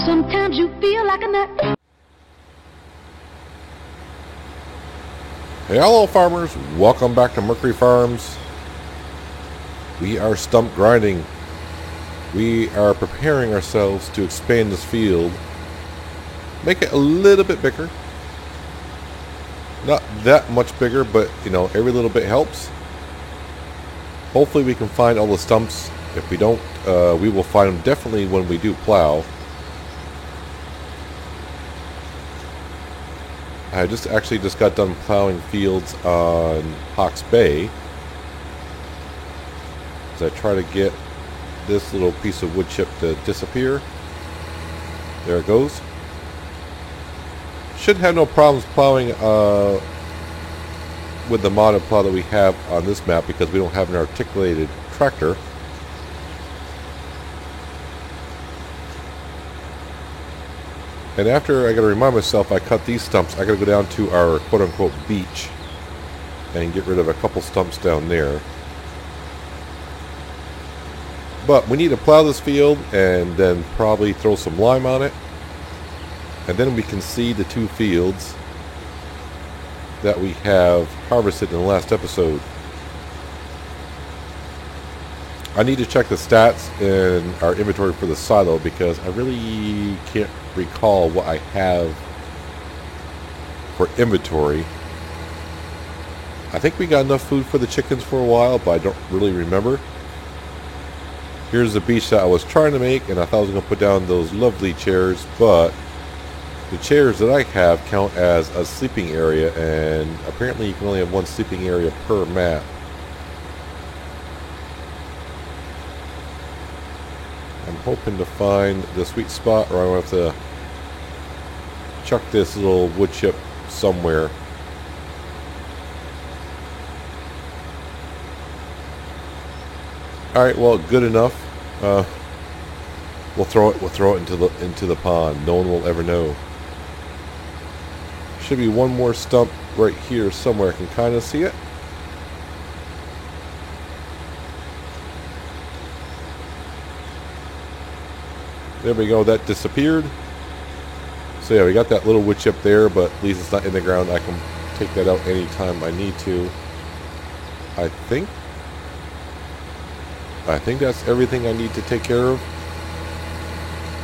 Sometimes you feel like a nut. Hey, hello farmers, welcome back to Mercury Farms. We are stump grinding. We are preparing ourselves to expand this field, make it a little bit bigger. Not that much bigger, but you know, every little bit helps. Hopefully we can find all the stumps. If we don't, we will find them definitely when we do plow. I just got done plowing fields on Hawks Bay. As I try to get this little piece of wood chip to disappear. There it goes. Should have no problems plowing with the modded plow that we have on this map because we don't have an articulated tractor. And after I gotta remind myself I cut these stumps, I gotta go down to our quote-unquote beach and get rid of a couple stumps down there. But we need to plow this field and then probably throw some lime on it. And then we can see the two fields that we have harvested in the last episode. I need to check the stats in our inventory for the silo because I really can't recall what I have for inventory. I think we got enough food for the chickens for a while, but I don't really remember. Here's the beach that I was trying to make, and I thought I was going to put down those lovely chairs, but the chairs that I have count as a sleeping area, and apparently you can only have one sleeping area per map. I'm hoping to find the sweet spot, or I'm going to have to chuck this little wood chip somewhere. All right, well, good enough. We'll throw it into the pond. No one will ever know. Should be one more stump right here somewhere. I can kind of see it. There we go. That disappeared. So yeah, we got that little wood chip there, but at least it's not in the ground. I can take that out anytime I need to. I think that's everything I need to take care of.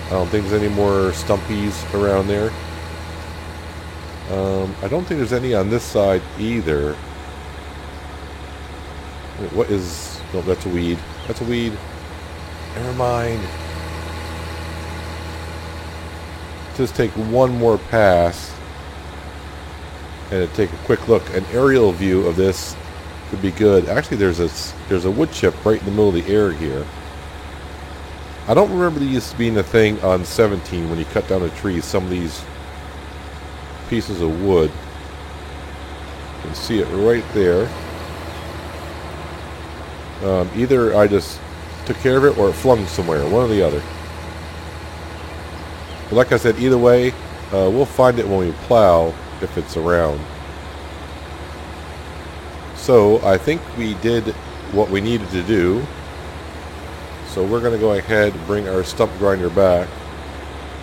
I don't think there's any more stumpies around there. I don't think there's any on this side either. Wait, what is... No, that's a weed. That's a weed. Never mind. Just take one more pass and take a quick look. An aerial view of this could be good. Actually, there's a wood chip right in the middle of the air here. I don't remember these being a thing on 17 when you cut down a tree. Some of these pieces of wood. You can see it right there. Either I just took care of it or it flung somewhere. One or the other. But like I said, either way, we'll find it when we plow if it's around. So I think we did what we needed to do. So we're going to go ahead and bring our stump grinder back,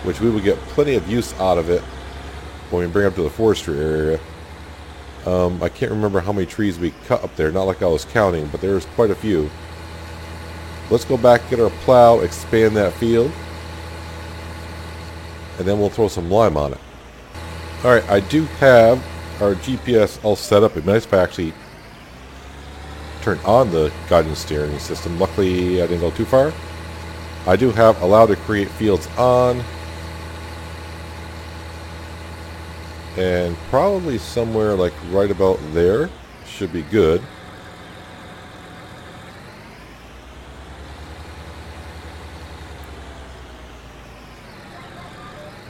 which we will get plenty of use out of it when we bring up to the forestry area. I can't remember how many trees we cut up there, not like I was counting, but there's quite a few. Let's go back, get our plow, expand that field, and then we'll throw some lime on it. Alright, I do have our GPS all set up. It'd be nice if I actually turn on the guidance steering system. Luckily, I didn't go too far. I do have allow to create fields on. And probably somewhere like right about there should be good.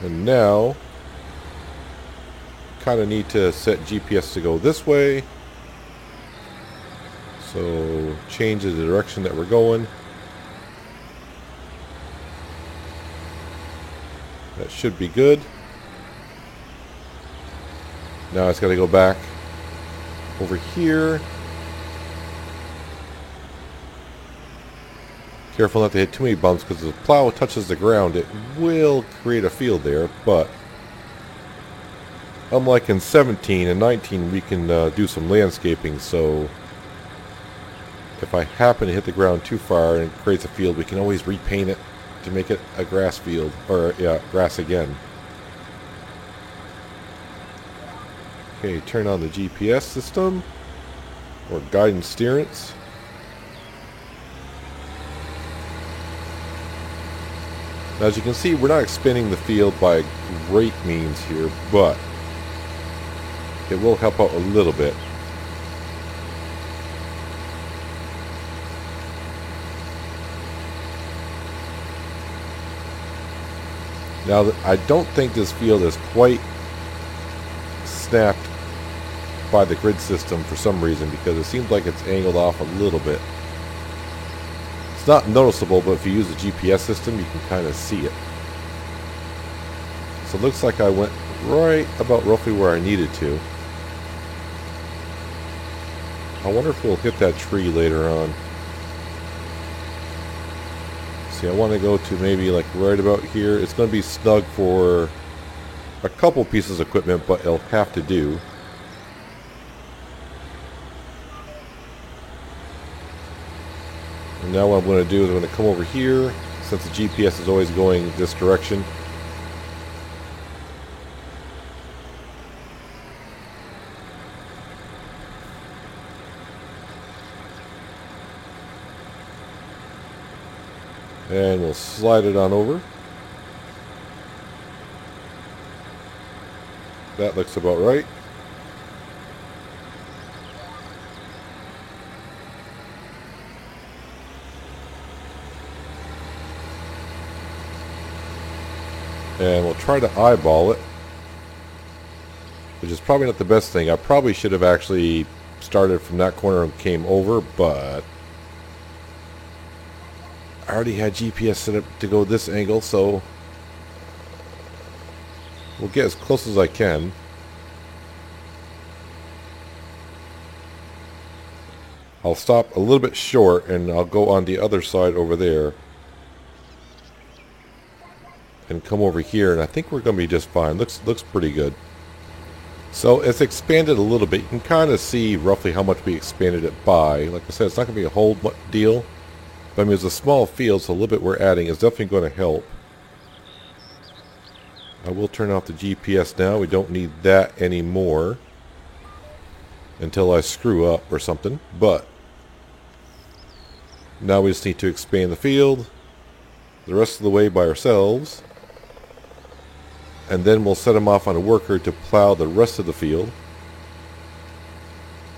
And now, kind of need to set GPS to go this way. So change the direction that we're going. That should be good. Now it's got to go back over here. Careful not to hit too many bumps, because if the plow touches the ground, it will create a field there. But unlike in 17 and 19, we can do some landscaping. So if I happen to hit the ground too far and it creates a field, we can always repaint it to make it a grass field, or yeah, grass again. Okay, turn on the GPS system, or guidance steerance. Now, as you can see, we're not expanding the field by great means here, but it will help out a little bit. Now, I don't think this field is quite snapped by the grid system for some reason, because it seems like it's angled off a little bit. It's not noticeable, but if you use the GPS system, you can kind of see it. So it looks like I went right about roughly where I needed to. I wonder if we'll hit that tree later on. See, I want to go to maybe like right about here. It's going to be snug for a couple pieces of equipment, but it'll have to do. And now what I'm going to do is I'm going to come over here, since the GPS is always going this direction. And we'll slide it on over. That looks about right. And we'll try to eyeball it, which is probably not the best thing. I probably should have actually started from that corner and came over, but I already had GPS set up to go this angle, so we'll get as close as I can. I'll stop a little bit short and I'll go on the other side over there and come over here, and I think we're going to be just fine. Looks pretty good. So it's expanded a little bit. You can kind of see roughly how much we expanded it by. Like I said, it's not going to be a whole deal. But I mean, it's a small field, so a little bit we're adding is definitely going to help. I will turn off the GPS now. We don't need that anymore until I screw up or something. But now we just need to expand the field the rest of the way by ourselves. And then we'll set him off on a worker to plow the rest of the field.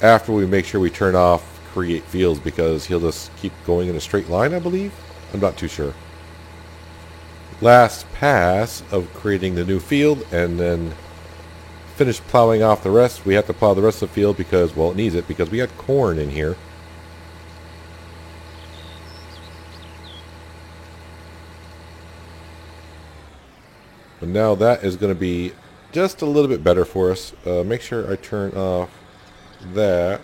After we make sure we turn off create fields, because he'll just keep going in a straight line, I believe. I'm not too sure. Last pass of creating the new field, and then finish plowing off the rest. We have to plow the rest of the field because, well, it needs it, because we got corn in here. But now that is going to be just a little bit better for us. Make sure I turn off that.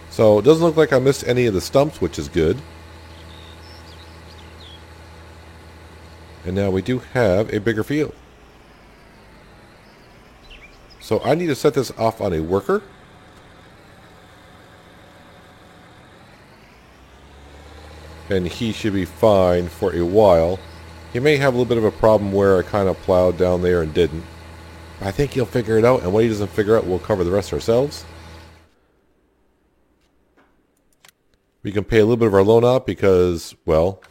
So it doesn't look like I missed any of the stumps, which is good. And now we do have a bigger field. So I need to set this off on a worker. And he should be fine for a while. He may have a little bit of a problem where I kind of plowed down there and didn't. I think he'll figure it out, and what he doesn't figure out, we'll cover the rest ourselves. We can pay a little bit of our loan off because, well,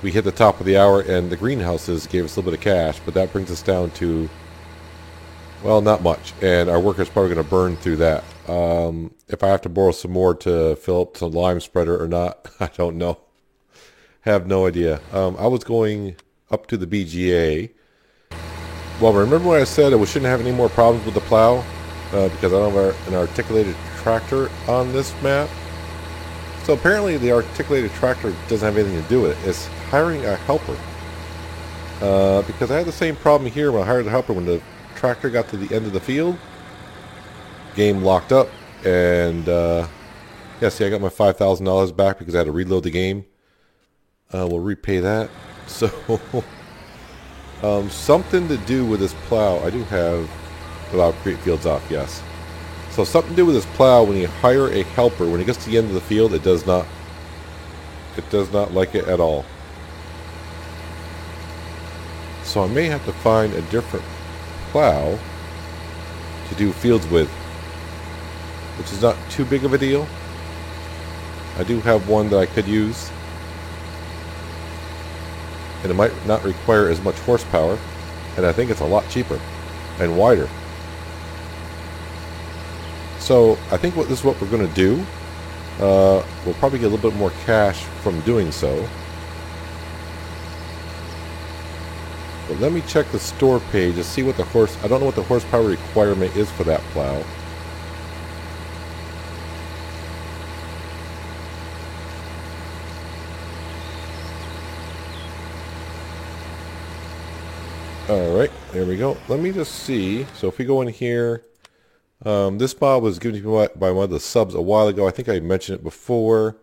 we hit the top of the hour and the greenhouses gave us a little bit of cash, but that brings us down to, well, not much. And our worker's probably going to burn through that. If I have to borrow some more to fill up some lime spreader or not, I don't know. Have no idea. I was going up to the BGA. Well, remember when I said we shouldn't have any more problems with the plow? Because I don't have an articulated tractor on this map. So apparently the articulated tractor doesn't have anything to do with it. It's hiring a helper. Because I had the same problem here when I hired a helper. When the tractor got to the end of the field, game locked up, and Yeah, see, I got my $5,000 back because I had to reload the game. We'll repay that. So, something to do with this plow. I do have allow create fields off, yes. So something to do with this plow. When you hire a helper, when it gets to the end of the field, it does not like it at all. So I may have to find a different plow to do fields with, which is not too big of a deal. I do have one that I could use, and it might not require as much horsepower, and I think it's a lot cheaper and wider. So I think this is what we're going to do. We'll probably get a little bit more cash from doing so. But let me check the store page to see what the I don't know what the horsepower requirement is for that plow. Alright, there we go. Let me just see. So if we go in here, this mod was given to me by one of the subs a while ago. I think I mentioned it before.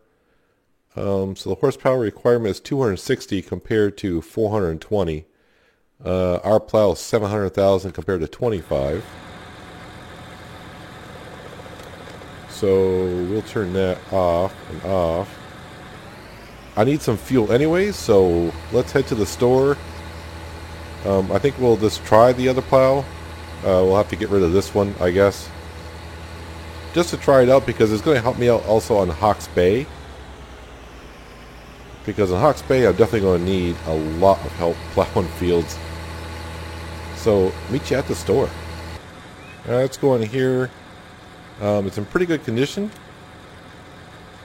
So the horsepower requirement is 260 compared to 420. Our plow is 700,000 compared to 25. So we'll turn that off and off. I need some fuel anyways, so let's head to the store. I think we'll just try the other plow. We'll have to get rid of this one, I guess, just to try it out, because it's going to help me out also on Hawke's Bay. Because in Hawke's Bay, I'm definitely going to need a lot of help plowing fields. So, meet you at the store. Let's go in here. It's in pretty good condition.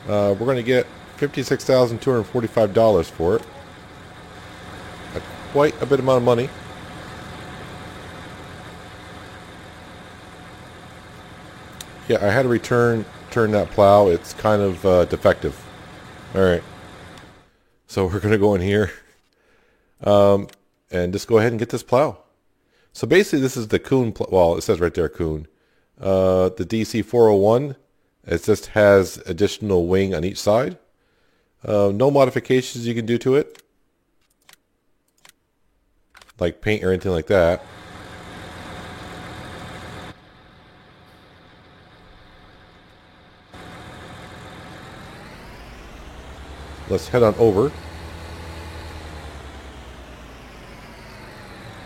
We're going to get $56,245 for it. Quite a bit amount of money. Yeah, I had to return that plow. It's kind of defective. Alright. So we're going to go in here and just go ahead and get this plow. So basically this is the Kuhn, well, it says right there Kuhn. The DC401, it just has additional wing on each side. No modifications you can do to it, like paint or anything like that. Let's head on over.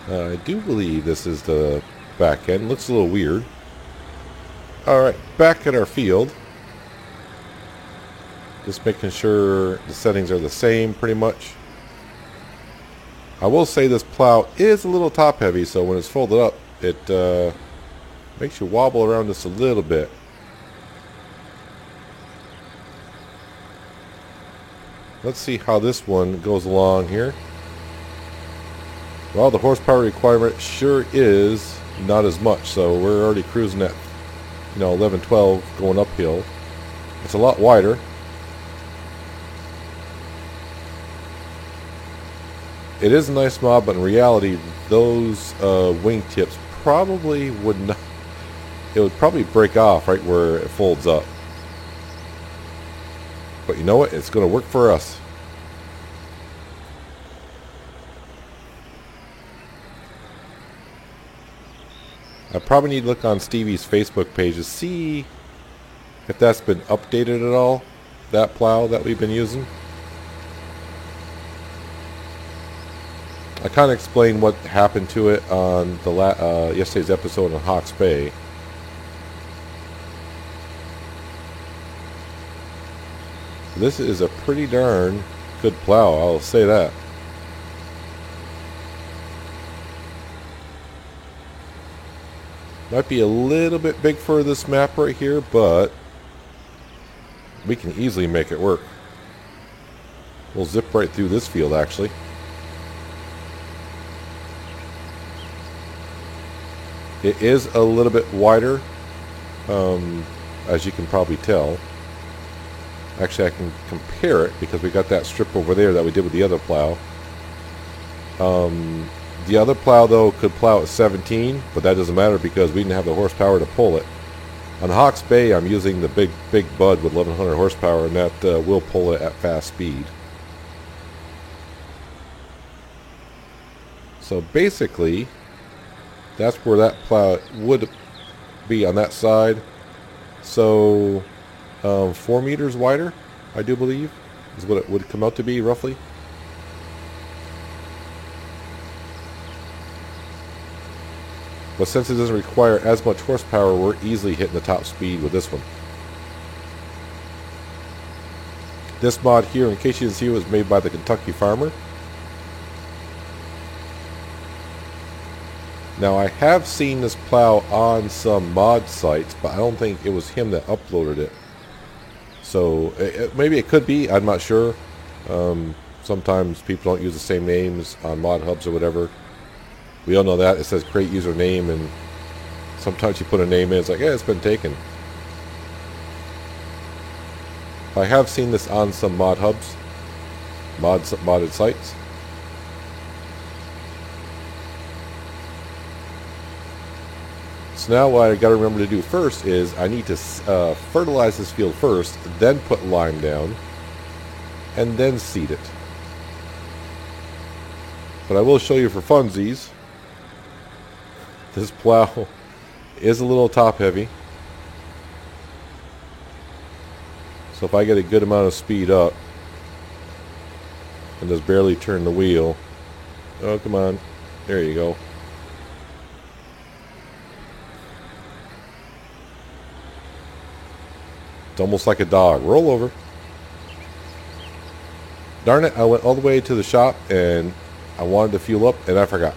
I do believe this is the back end. Looks a little weird. Alright, back at our field. Just making sure the settings are the same pretty much. I will say this plow is a little top heavy, so when it's folded up, it makes you wobble around just a little bit. Let's see how this one goes along here. Well, the horsepower requirement sure is not as much, so we're already cruising at, 11, 12 going uphill. It's a lot wider. It is a nice mod, but in reality, those wing tips probably would not. It would probably break off right where it folds up. But you know what? It's going to work for us. I probably need to look on Stevie's Facebook page to see if that's been updated at all. That plow that we've been using. I kind of explained what happened to it on the yesterday's episode on Hawke's Bay. This is a pretty darn good plow, I'll say that. Might be a little bit big for this map right here, but we can easily make it work. We'll zip right through this field, actually. It is a little bit wider, as you can probably tell. Actually, I can compare it because we got that strip over there that we did with the other plow. The other plow, though, could plow at 17, but that doesn't matter because we didn't have the horsepower to pull it. On Hawke's Bay, I'm using the big Bud with 1100 horsepower, and that will pull it at fast speed. So basically, that's where that plow would be on that side. So 4 meters wider, I do believe, is what it would come out to be roughly. But since it doesn't require as much horsepower, we're easily hitting the top speed with this one. This mod here, in case you didn't see, was made by the Kentucky Farmer. Now, I have seen this plow on some mod sites, but I don't think it was him that uploaded it. So, maybe it could be, I'm not sure. Sometimes people don't use the same names on mod hubs or whatever. We all know that. It says create username, and sometimes you put a name in, it's like, yeah, it's been taken. I have seen this on some mod hubs, modded sites. So now what I got to remember to do first is I need to fertilize this field first, then put lime down, and then seed it. But I will show you for funsies. This plow is a little top heavy. So if I get a good amount of speed up and just barely turn the wheel. Oh, come on. There you go. It's almost like a dog. Roll over. Darn it, I went all the way to the shop and I wanted to fuel up and I forgot.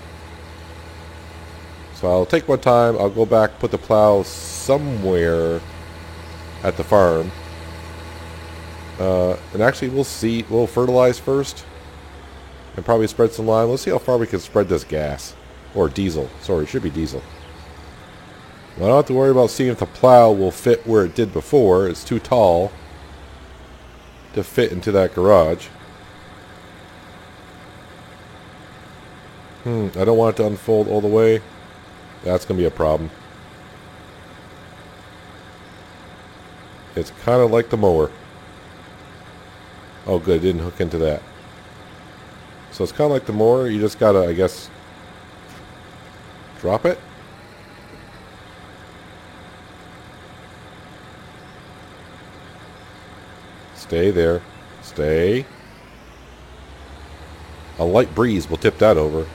So I'll take my time, I'll go back, put the plow somewhere at the farm. And actually we'll fertilize first and probably spread some lime. Let's see how far we can spread this gas. Or diesel. Sorry, it should be diesel. I don't have to worry about seeing if the plow will fit where it did before. It's too tall to fit into that garage. I don't want it to unfold all the way. That's going to be a problem. It's kind of like the mower. Oh good, it didn't hook into that. So it's kind of like the mower. You just got to, I guess, drop it. Stay there. Stay. A light breeze will tip that over.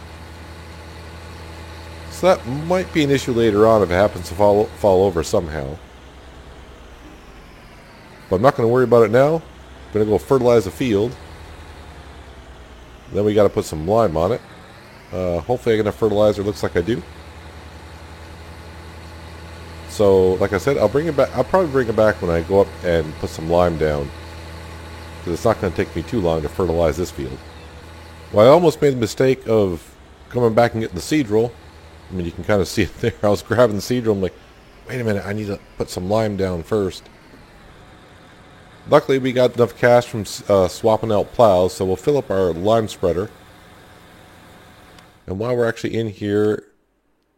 So that might be an issue later on if it happens to fall over somehow. But I'm not going to worry about it now. I'm going to go fertilize the field. Then we got to put some lime on it. Hopefully I get enough fertilizer. Looks like I do. So, like I said, I'll bring it back. I'll probably bring it back when I go up and put some lime down. Because it's not going to take me too long to fertilize this field. Well, I almost made the mistake of coming back and getting the seed roll. I mean, you can kind of see it there. I was grabbing the seed roll. I'm like, wait a minute, I need to put some lime down first. Luckily, we got enough cash from swapping out plows, so we'll fill up our lime spreader. And while we're actually in here,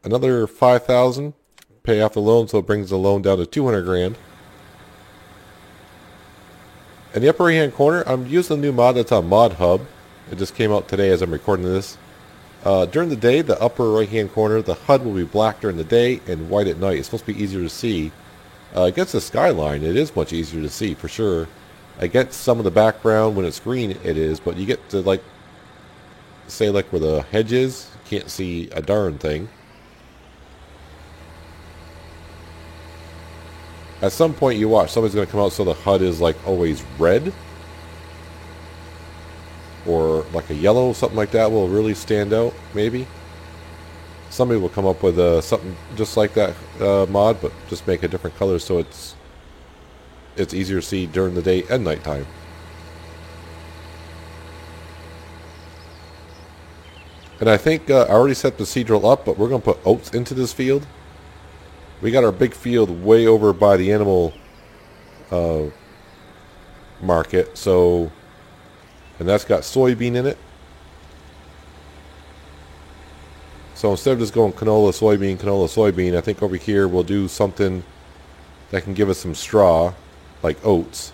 another $5,000, pay off the loan, so it brings the loan down to 200 grand. In the upper right-hand corner, I'm using a new mod that's on Mod Hub. It just came out today as I'm recording this. During the day, the upper right-hand corner, the HUD will be black during the day and white at night. It's supposed to be easier to see. Against the skyline, it is much easier to see, for sure. Against some of the background, when it's green, it is. But you get to, like, say, like where the hedge is, you can't see a darn thing. At some point you watch, somebody's going to come out so the HUD is, like, always red. Or like a yellow, something like that will really stand out, maybe. Somebody will come up with something just like that mod, but just make a different color so it's easier to see during the day and nighttime. And I think I already set the seed drill up, but we're going to put oats into this field. We got our big field way over by the animal market, so... And that's got soybean in it. So instead of just going canola, soybean, I think over here we'll do something that can give us some straw, like oats.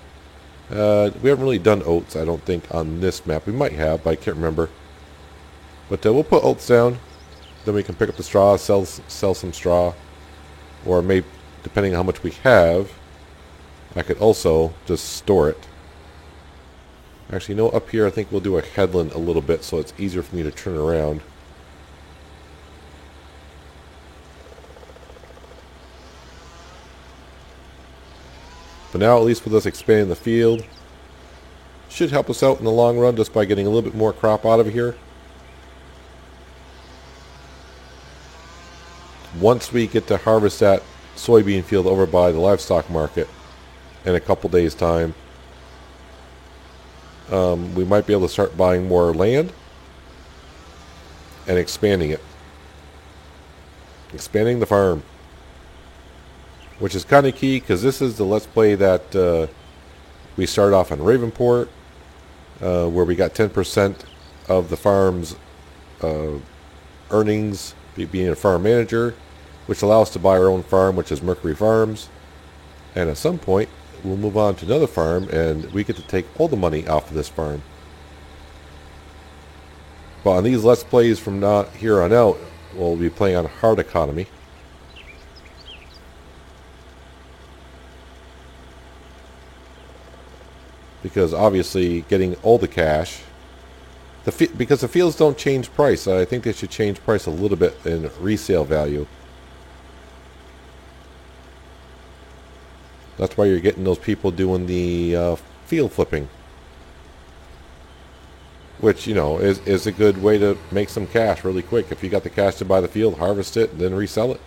We haven't really done oats, I don't think, on this map. We might have, but I can't remember. But we'll put oats down. Then we can pick up the straw, sell some straw. Or maybe, depending on how much we have, I could also just store it. Actually, you know, up here I think we'll do a headland a little bit so it's easier for me to turn around. But now, at least with us expanding the field, should help us out in the long run just by getting a little bit more crop out of here. Once we get to harvest that soybean field over by the livestock market in a couple days' time, we might be able to start buying more land and expanding it. Expanding the farm. Which is kind of key, because this is the Let's Play that we started off on Ravenport, where we got 10% of the farm's earnings being a farm manager, which allows us to buy our own farm, which is Mercury Farms. And at some point, we'll move on to another farm, and we get to take all the money off of this farm. But on these Let's Plays from here on out, we'll be playing on hard economy. Because obviously getting all the cash, because the fields don't change price, I think they should change price a little bit in resale value. That's why you're getting those people doing the field flipping, which, you know, is a good way to make some cash really quick. If you got the cash to buy the field, harvest it, and then resell it,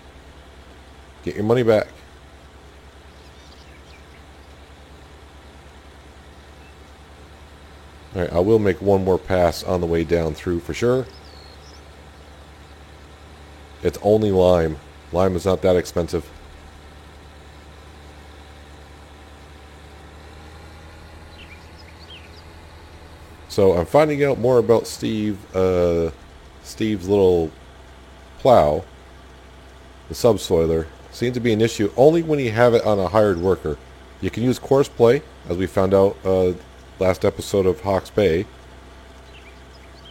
get your money back. Alright, I will make one more pass on the way down through for sure. It's only lime. Lime is not that expensive. So I'm finding out more about Steve's little plow, the subsoiler. Seems to be an issue only when you have it on a hired worker. You can use Courseplay, as we found out last episode of Hawke's Bay.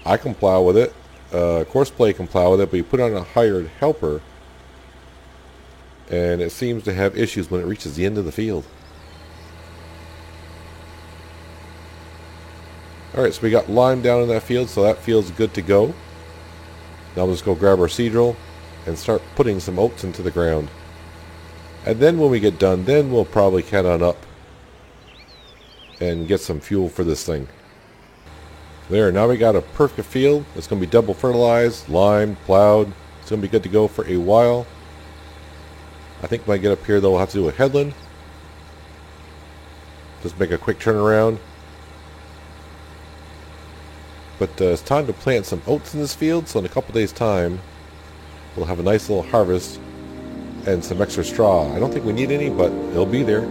I can plow with it. Courseplay can plow with it, but you put on a hired helper, and it seems to have issues when it reaches the end of the field. Alright, so we got lime down in that field, so that field's good to go. Now let's go grab our seed drill and start putting some oats into the ground. And then when we get done, then we'll probably head on up and get some fuel for this thing. There, now we got a perfect field. It's going to be double fertilized, lime, plowed. It's going to be good to go for a while. I think when I get up here, though, we'll have to do a headland. Just make a quick turnaround. But it's time to plant some oats in this field, so in a couple days' time, we'll have a nice little harvest and some extra straw. I don't think we need any, but it'll be there.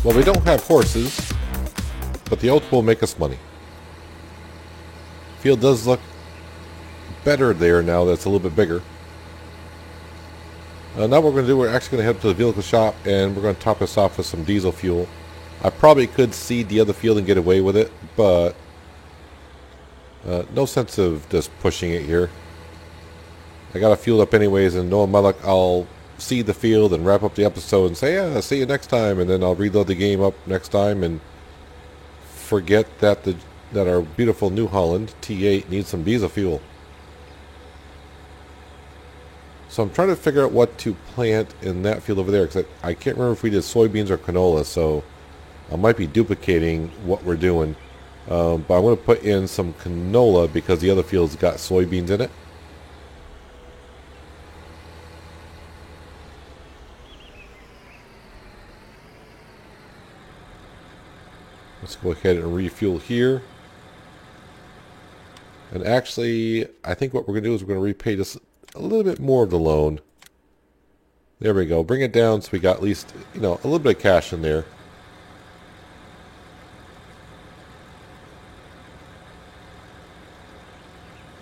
Well, we don't have horses, but the oats will make us money. Field does look better there now that it's a little bit bigger. Now what we're going to do, we're actually going to head to the vehicle shop and we're going to top this off with some diesel fuel. I probably could seed the other field and get away with it, but no sense of just pushing it here. I got to fuel up anyways, and knowing my luck, I'll seed the field and wrap up the episode and say, yeah, see you next time, and then I'll reload the game up next time and forget that that our beautiful New Holland T8 needs some diesel fuel. So I'm trying to figure out what to plant in that field over there, because I can't remember if we did soybeans or canola, so I might be duplicating what we're doing. But I'm going to put in some canola because the other field's got soybeans in it. Let's go ahead and refuel here. And actually, I think what we're going to do is we're going to repay just a little bit more of the loan. There we go. Bring it down so we got at least, a little bit of cash in there.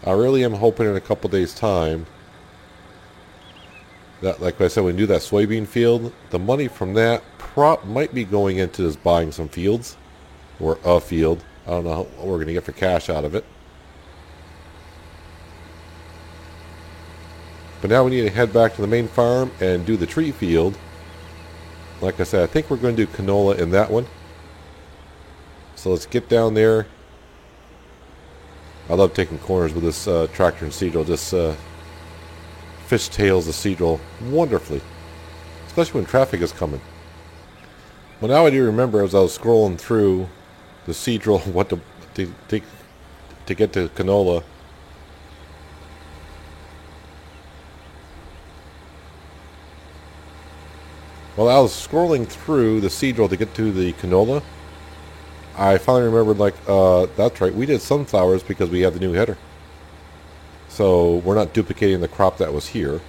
I really am hoping in a couple days' time that, like I said, when we do that soybean field, the money from that might be going into just buying some fields. Or a field. I don't know what we're going to get for cash out of it. But now we need to head back to the main farm and do the tree field. Like I said, I think we're going to do canola in that one. So let's get down there. I love taking corners with this tractor and seed drill. Just fishtails the seed drill wonderfully. Especially when traffic is coming. Well, now I do remember as I was scrolling through the seed drill what to get to canola. While I was scrolling through the seed drill to get to the canola, I finally remembered, that's right, we did sunflowers because we have the new header. So we're not duplicating the crop that was here.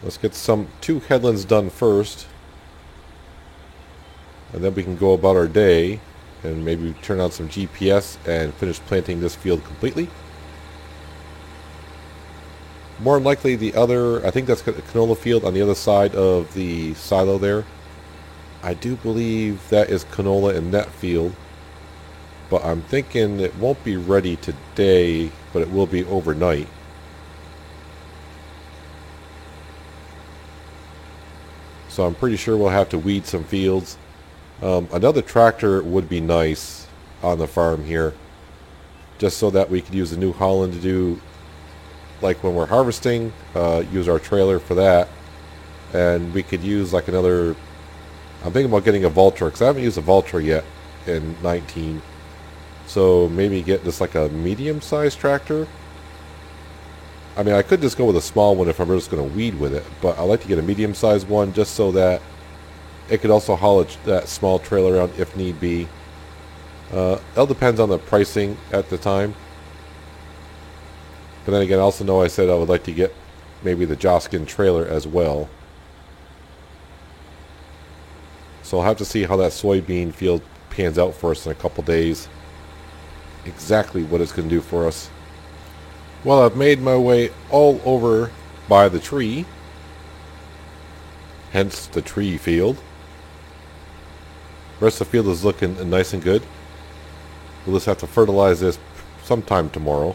Let's get two headlands done first. And then we can go about our day and maybe turn on some GPS and finish planting this field completely. More than likely the other, I think that's a canola field on the other side of the silo there. I do believe that is canola in that field. But I'm thinking it won't be ready today, but it will be overnight. So I'm pretty sure we'll have to weed some fields. Another tractor would be nice on the farm here. Just so that we could use the New Holland to do, like when we're harvesting, use our trailer for that. And we could use like another, I'm thinking about getting a Valtra, because I haven't used a Valtra yet in 19. So maybe get just like a medium-sized tractor. I mean, I could just go with a small one if I'm just going to weed with it, but I like to get a medium-sized one just so that it could also haul that small trailer around if need be. It all depends on the pricing at the time. But then again, I also know I said I would like to get maybe the Joskin trailer as well. So I'll have to see how that soybean field pans out for us in a couple days. Exactly what it's going to do for us. Well, I've made my way all over by the tree. Hence the tree field. The rest of the field is looking nice and good. We'll just have to fertilize this sometime tomorrow.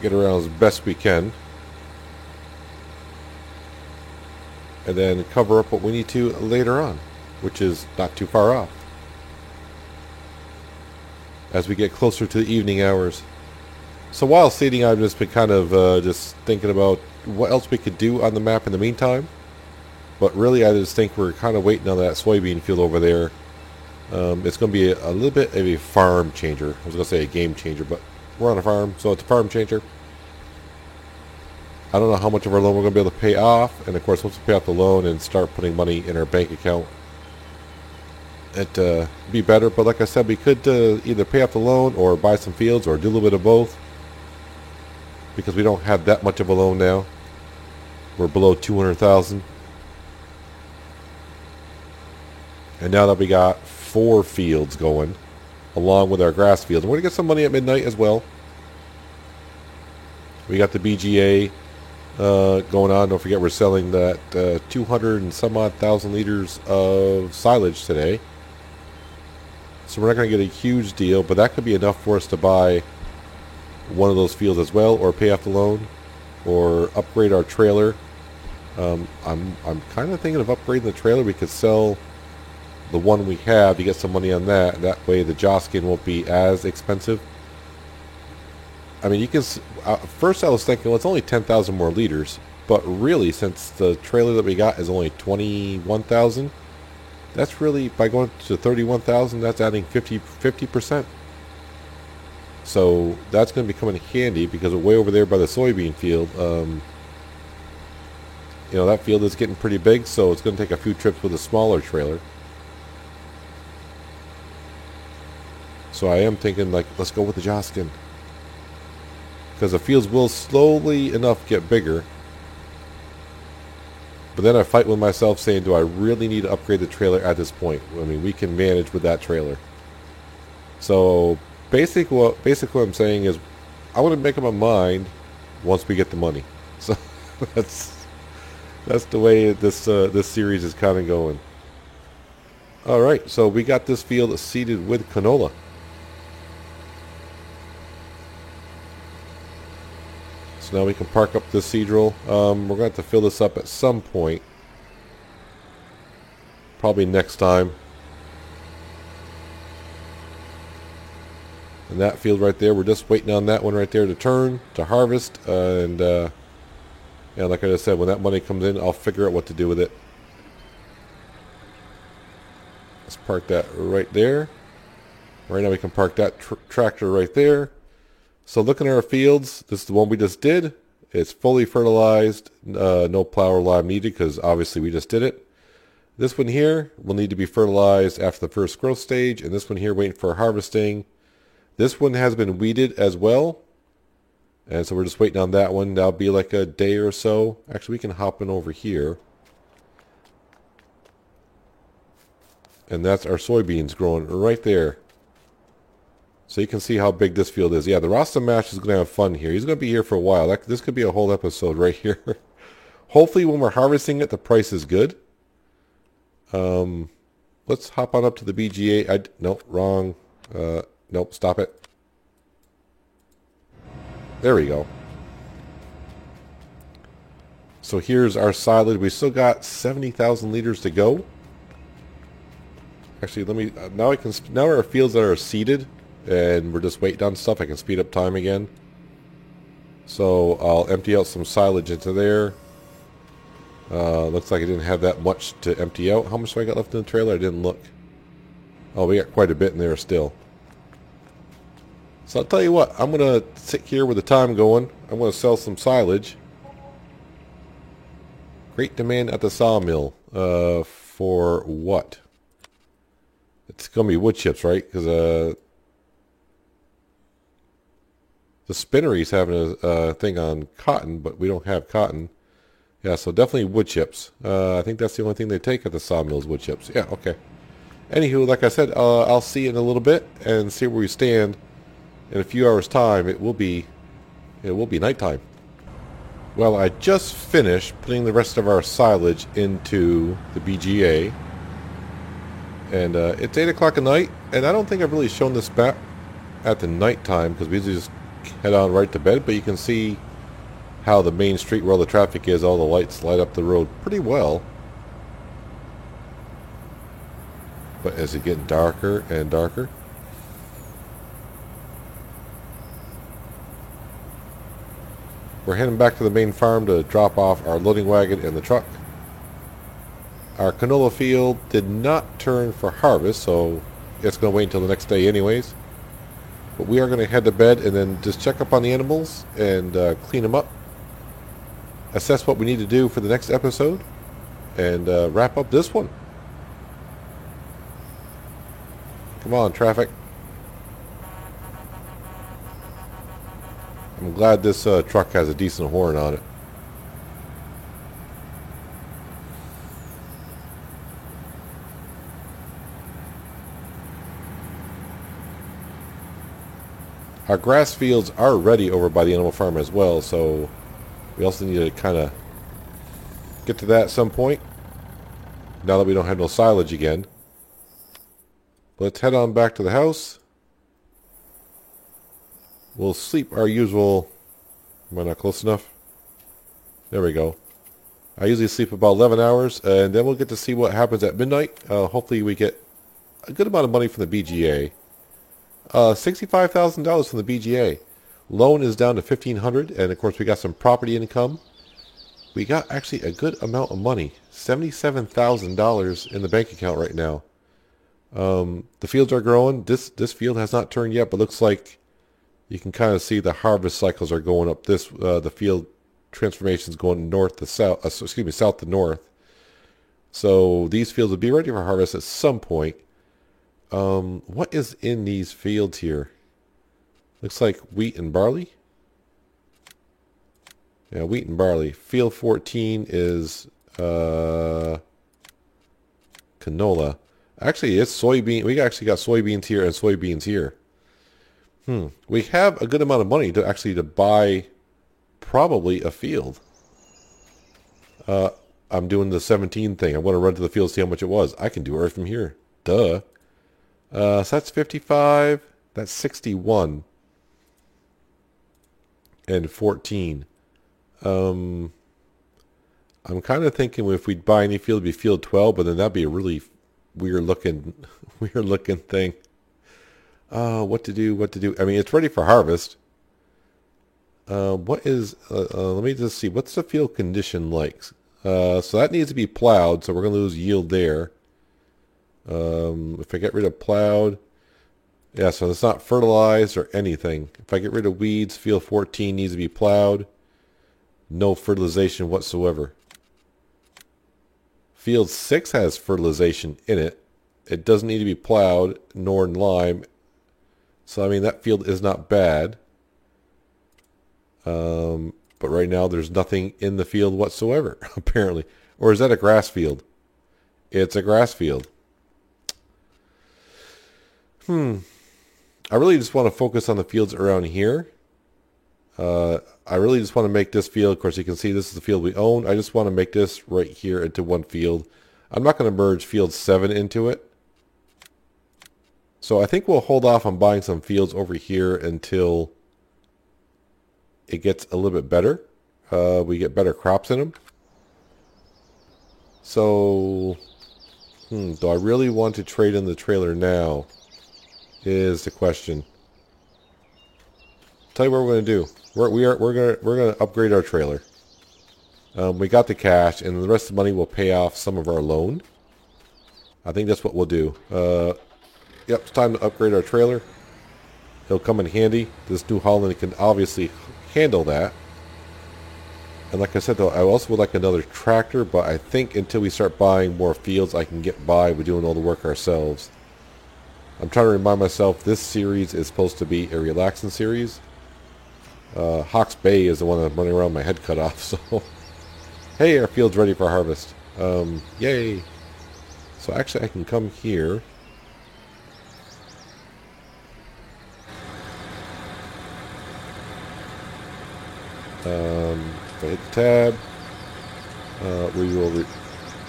Get around as best we can. And then cover up what we need to later on, which is not too far off. As we get closer to the evening hours. So while seeding, I've just been kind of just thinking about what else we could do on the map in the meantime. But really, I just think we're kind of waiting on that soybean field over there. It's going to be a little bit of a farm changer. I was going to say a game changer, but we're on a farm, so it's a farm changer. I don't know how much of our loan we're going to be able to pay off. And of course, once we pay off the loan and start putting money in our bank account, it'd be better. But like I said, we could either pay off the loan or buy some fields or do a little bit of both. Because we don't have that much of a loan now. We're below $200,000. And now that we got 4 fields going, along with our grass field, and we're going to get some money at midnight as well. We got the BGA going on. Don't forget we're selling that 200 and some odd thousand liters of silage today. So we're not going to get a huge deal, but that could be enough for us to buy one of those fields as well, or pay off the loan, or upgrade our trailer I'm kind of thinking of upgrading the trailer. We could sell the one we have to get some money on that. That way the Joskin won't be as expensive. I mean, you can. First, I was thinking, well, it's only 10,000 more liters, but really, since the trailer that we got is only 21,000, that's really, by going to 31,000, that's adding 50%. So that's going to be coming handy because we're way over there by the soybean field. You know, that field is getting pretty big, so it's going to take a few trips with a smaller trailer. So I am thinking, like, let's go with the Joskin. Because the fields will slowly enough get bigger. But then I fight with myself saying, do I really need to upgrade the trailer at this point? I mean, we can manage with that trailer. So basically what I'm saying is I want to make up my mind once we get the money. So that's the way this series is kind of going. All right, so we got this field seeded with canola. So now we can park up this seed drill. We're going to have to fill this up at some point. Probably next time. And that field right there, we're just waiting on that one right there to turn, to harvest. And like I just said, when that money comes in, I'll figure out what to do with it. Let's park that right there. Right now we can park that tractor right there. So looking at our fields, this is the one we just did. It's fully fertilized, no plow or lime needed because obviously we just did it. This one here will need to be fertilized after the first growth stage, and this one here waiting for harvesting. This one has been weeded as well, and so we're just waiting on that one. That'll be like a day or so. Actually, we can hop in over here. And that's our soybeans growing right there. So you can see how big this field is. Yeah, the Rasta Mash is going to have fun here. He's going to be here for a while. This could be a whole episode right here. Hopefully when we're harvesting it, the price is good. Let's hop on up to the BGA. Nope, wrong. Nope, stop it. There we go. So here's our silage. We still got 70,000 liters to go. Actually, let me. Now our fields that are seeded, and we're just waiting on stuff. I can speed up time again. So I'll empty out some silage into there. Looks like I didn't have that much to empty out. How much do I got left in the trailer? I didn't look. Oh, we got quite a bit in there still. So I'll tell you what. I'm going to sit here with the time going. I'm going to sell some silage. Great demand at the sawmill. For what? It's going to be wood chips, right? Because the spinnery's having a thing on cotton, but we don't have cotton. Yeah, so definitely wood chips. I think that's the only thing they take at the sawmills, wood chips. Yeah, okay. Anywho, like I said, I'll see you in a little bit and see where we stand. In a few hours' time, it will be nighttime. Well, I just finished putting the rest of our silage into the BGA. And it's 8 o'clock at night, and I don't think I've really shown this map at the nighttime because we usually just head on right to bed, but you can see how the main street where all the traffic is, all the lights light up the road pretty well. But is it getting darker and darker? We're heading back to the main farm to drop off our loading wagon and the truck. Our canola field did not turn for harvest, so it's going to wait until the next day anyways. But we are going to head to bed and then just check up on the animals and clean them up. Assess what we need to do for the next episode. And wrap up this one. Come on, traffic. I'm glad this truck has a decent horn on it. Our grass fields are ready over by the animal farm as well, so we also need to kind of get to that at some point, now that we don't have no silage again. Let's head on back to the house. We'll sleep our usual... Am I not close enough? There we go. I usually sleep about 11 hours, and then we'll get to see what happens at midnight. Hopefully we get a good amount of money from the BGA. $65,000 from the BGA. Loan is down to $1,500, and of course we got some property income. We got actually a good amount of money, $77,000 in the bank account right now. The fields are growing. This field has not turned yet, but looks like you can kind of see the harvest cycles are going up. The field transformations going north to south. South to north. So these fields will be ready for harvest at some point. What is in these fields here? Looks like wheat and barley. Yeah, wheat and barley. Field 14 is canola. Actually, it's soybean. We actually got soybeans here and soybeans here. We have a good amount of money to buy probably a field. I'm doing the 17 thing. I want to run to the field, see how much it was. I can do it right from here. Duh. So that's 55. That's 61. And 14. I'm kind of thinking if we'd buy any field, it'd be field 12, but then that'd be a really weird looking thing. What to do? I mean, it's ready for harvest. Let me just see. What's the field condition like? So that needs to be plowed, so we're going to lose yield there. If I get rid of plowed, yeah, so it's not fertilized or anything. If I get rid of weeds, field 14 needs to be plowed. No fertilization whatsoever. Field 6 has fertilization in it. It doesn't need to be plowed, nor in lime. So, I mean, that field is not bad. But right now, there's nothing in the field whatsoever, apparently. Or is that a grass field? It's a grass field. I really just want to focus on the fields around here. I really just want to make this field, of course you can see this is the field we own. I just want to make this right here into one field. I'm not going to merge field 7 into it. So I think we'll hold off on buying some fields over here until it gets a little bit better. We get better crops in them. So, do I really want to trade in the trailer now? Is the question. Tell you what we're going to do. We're going to upgrade our trailer. We got the cash, and the rest of the money will pay off some of our loan. I think that's what we'll do. Yep, it's time to upgrade our trailer. It'll come in handy. This New Holland can obviously handle that. And like I said, though, I also would like another tractor, but I think until we start buying more fields, I can get by with doing all the work ourselves. I'm trying to remind myself this series is supposed to be a relaxing series. Hawks Bay is the one that's running around my head cut off, so... Hey, our field's ready for harvest. Yay! So actually I can come here. If I hit the tab, we will...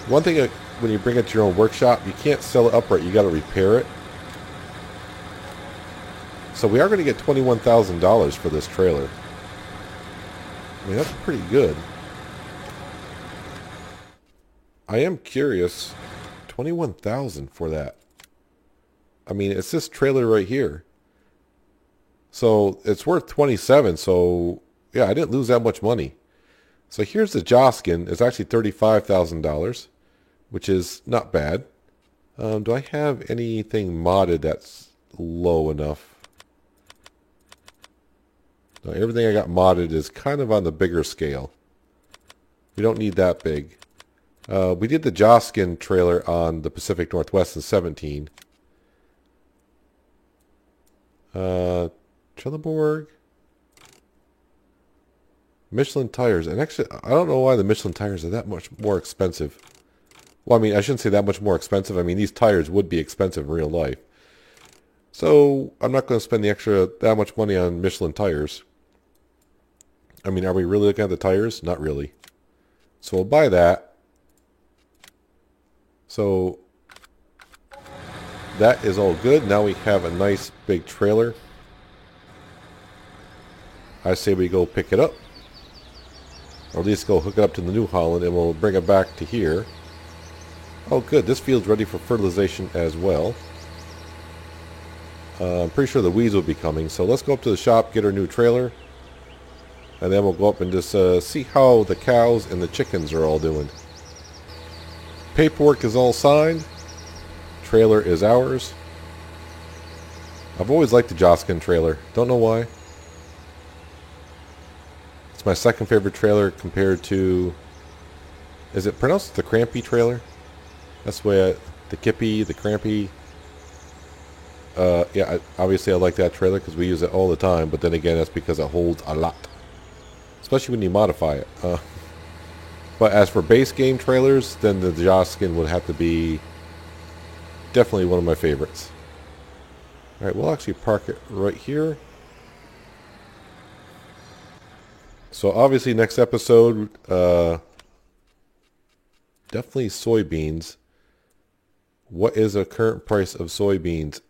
One thing, when you bring it to your own workshop, you can't sell it upright, you got to repair it. So we are going to get $21,000 for this trailer. I mean, that's pretty good. I am curious. $21,000 for that. I mean, it's this trailer right here. So it's worth $27,000. So yeah, I didn't lose that much money. So here's the Joskin. It's actually $35,000, which is not bad. Do I have anything modded that's low enough? No, everything I got modded is kind of on the bigger scale. We don't need that big. We did the Joskin trailer on the Pacific Northwest in 17. Trelleborg. Michelin tires. And actually, I don't know why the Michelin tires are that much more expensive. Well, I mean, I shouldn't say that much more expensive. I mean, these tires would be expensive in real life. So, I'm not going to spend that much money on Michelin tires. I mean, are we really looking at the tires? Not really. So, we'll buy that. So, that is all good. Now we have a nice big trailer. I say we go pick it up. Or at least go hook it up to the New Holland and we'll bring it back to here. Oh good, this field's ready for fertilization as well. I'm pretty sure the weeds will be coming, so let's go up to the shop, get our new trailer, and then we'll go up and just see how the cows and the chickens are all doing. Paperwork is all signed. Trailer is ours. I've always liked the Joskin trailer. Don't know why. It's my second favorite trailer compared to... Is it pronounced the Crampy trailer? That's the way the Kippy, the Crampy... yeah, obviously I like that trailer because we use it all the time, but then again, that's because it holds a lot. Especially when you modify it. But as for base game trailers, then the Joskin would have to be definitely one of my favorites. Alright, we'll actually park it right here. So obviously next episode, definitely soybeans. What is the current price of soybeans?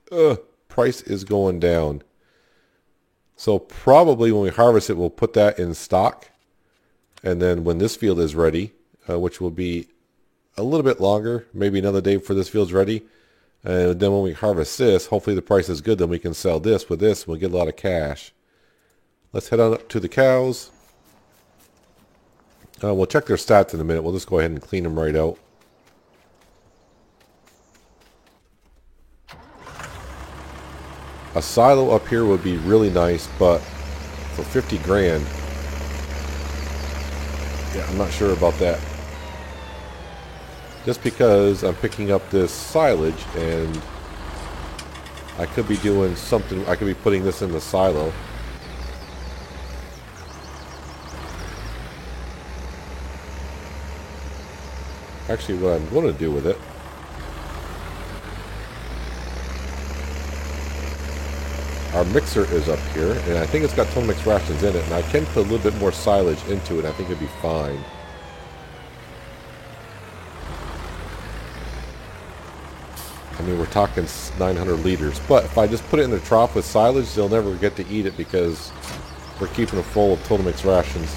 Price is going down. So probably when we harvest it, we'll put that in stock. And then when this field is ready, which will be a little bit longer, maybe another day before this field's ready. And then when we harvest this, hopefully the price is good, then we can sell this with this and we'll get a lot of cash. Let's head on up to the cows. We'll check their stats in a minute. We'll just go ahead and clean them right out. A silo up here would be really nice, but for 50 grand, yeah, I'm not sure about that. Just because I'm picking up this silage and I could be doing something, I could be putting this in the silo. Actually, what I'm going to do with it, our mixer is up here, and I think it's got Total Mix rations in it, and I can put a little bit more silage into it. I think it'd be fine. I mean, we're talking 900 liters, but if I just put it in the trough with silage, they'll never get to eat it because we're keeping it full of Total Mix rations.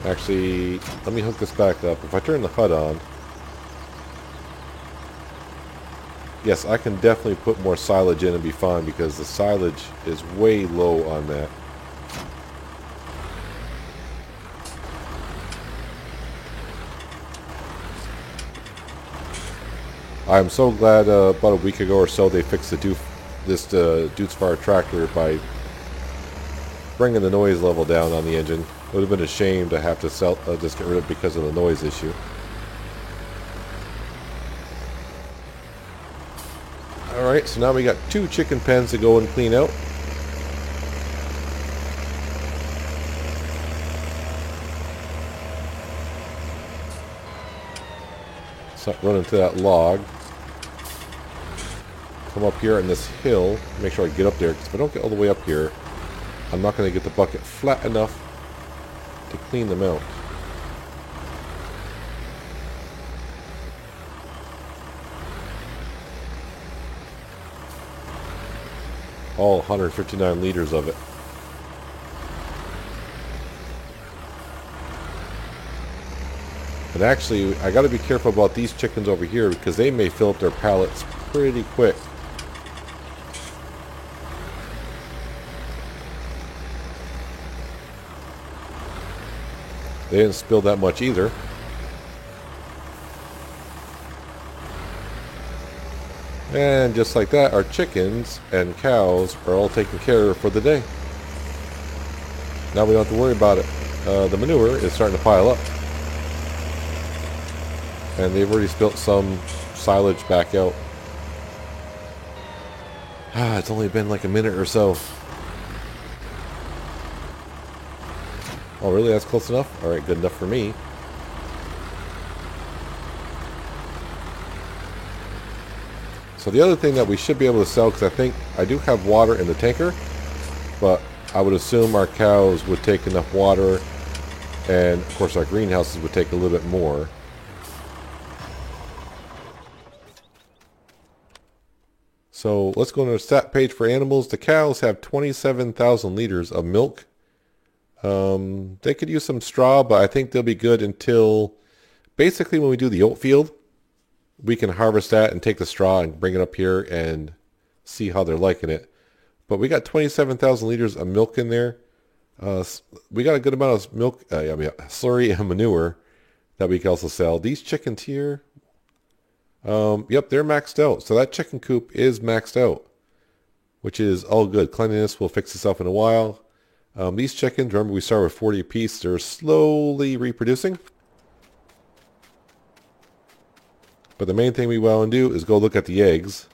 Actually, let me hook this back up. If I turn the HUD on, yes, I can definitely put more silage in and be fine because the silage is way low on that. I'm so glad about a week ago or so they fixed this Deutz Fire tractor by bringing the noise level down on the engine. It would have been a shame to have to just get rid of it because of the noise issue. Alright, so now we got 2 chicken pens to go and clean out. So run into that log. Come up here on this hill. Make sure I get up there, because if I don't get all the way up here, I'm not going to get the bucket flat enough to clean them out. All 159 liters of it. And actually, I got to be careful about these chickens over here because they may fill up their pallets pretty quick. They didn't spill that much either. And just like that, our chickens and cows are all taken care of for the day. Now we don't have to worry about it. The manure is starting to pile up. And they've already spilt some silage back out. It's only been like a minute or so. Oh, really? That's close enough? Alright, good enough for me. So the other thing that we should be able to sell, because I think I do have water in the tanker, but I would assume our cows would take enough water, and of course our greenhouses would take a little bit more. So let's go to the stat page for animals. The cows have 27,000 liters of milk They could use some straw, but I think they'll be good until basically when we do the oat field. We can harvest that and take the straw and bring it up here and see how they're liking it. But we got 27,000 liters of milk in there. We got a good amount of milk, slurry and manure that we can also sell. These chickens here, yep, they're maxed out. So that chicken coop is maxed out, which is all good. Cleanliness will fix itself in a while. These chickens, remember we started with 40 apiece. They're slowly reproducing. But the main thing we want to do is go look at the eggs.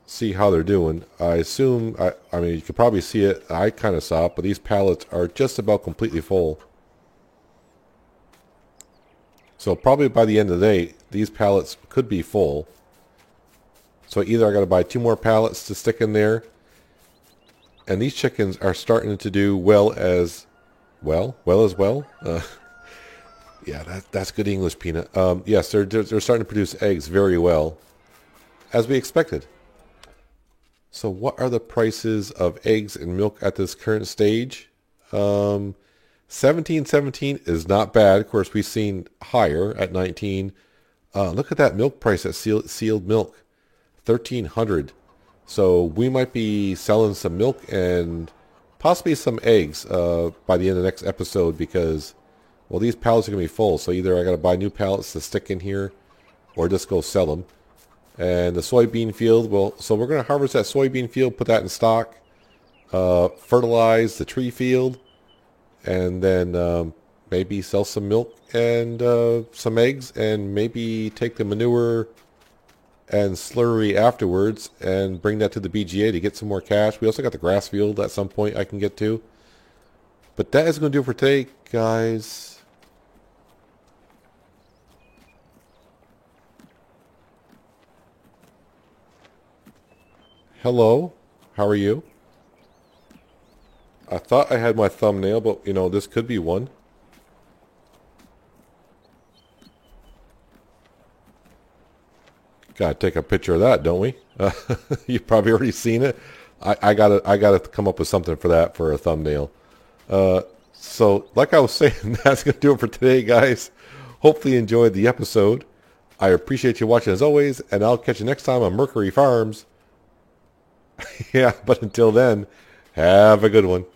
See how they're doing. I assume, I mean, you could probably see it. I kind of saw it, but these pallets are just about completely full. So probably by the end of the day, these pallets could be full. So either I got to buy 2 more pallets to stick in there. And these chickens are starting to do well as well. Yeah, that's good English, Peanut. Yes, they're starting to produce eggs very well, as we expected. So what are the prices of eggs and milk at this current stage? 17.17 is not bad. Of course, we've seen higher at 19. Look at that milk price at sealed milk, 1,300. So we might be selling some milk and possibly some eggs by the end of the next episode because, well, these pallets are going to be full. So either I got to buy new pallets to stick in here or just go sell them. And the soybean field, well, so we're going to harvest that soybean field, put that in stock, fertilize the tree field, and then maybe sell some milk and some eggs, and maybe take the manure and slurry afterwards and bring that to the BGA to get some more cash. We also got the grass field at some point I can get to. But that is going to do it for today, guys. Hello, how are you? I thought I had my thumbnail, but you know, this could be one. Gotta take a picture of that, don't we? You've probably already seen it. I gotta come up with something for that for a thumbnail. So like I was saying, that's gonna do it for today, guys. Hopefully you enjoyed the episode. I appreciate you watching as always, and I'll catch you next time on Mercury Farms. Yeah, but until then, have a good one.